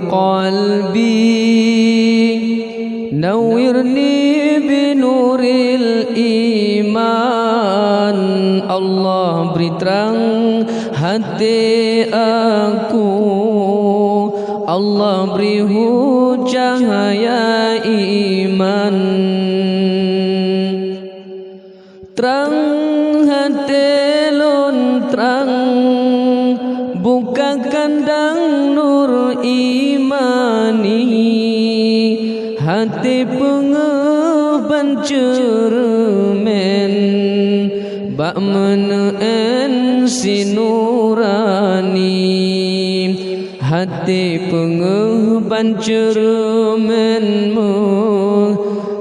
qalbi nawwirni binuril iman. Allah beri terang hati aku, Allah beri cahaya iman. Terang hati lon terang, buka kandang nur imani. Hati pengeban cermen, bak meneen sinurani. Hati pengeban cermenmu,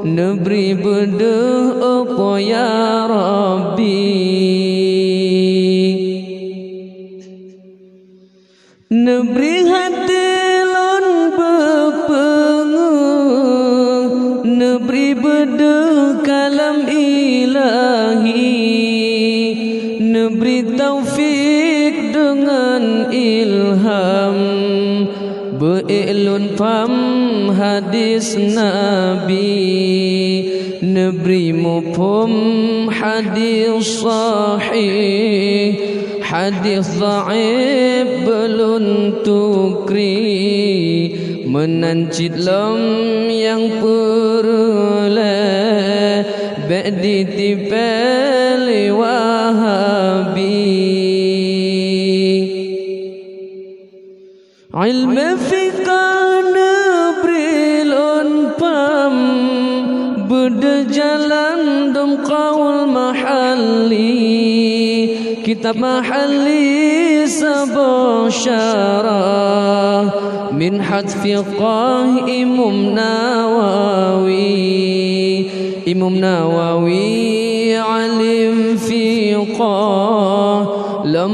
neberi berdoa ya Rabbi. Neberi hati lon bepenguh, neberi berdoa kalam ilahi. Neberi taufik dengan ilham, be'ilun fam hadis Nabi. Neberi mufhum hadis sahih, hadis dhaif belum tukri. Menancit lom yang peroleh, ba'di tipeli wahabi. Ilmu fikah neberi lon pam, beda jalan dom qaul mahalli. Kitab mahalli sabah syarah min hadfiqah Imam Nawawi. Imam Nawawi alim fiqah lam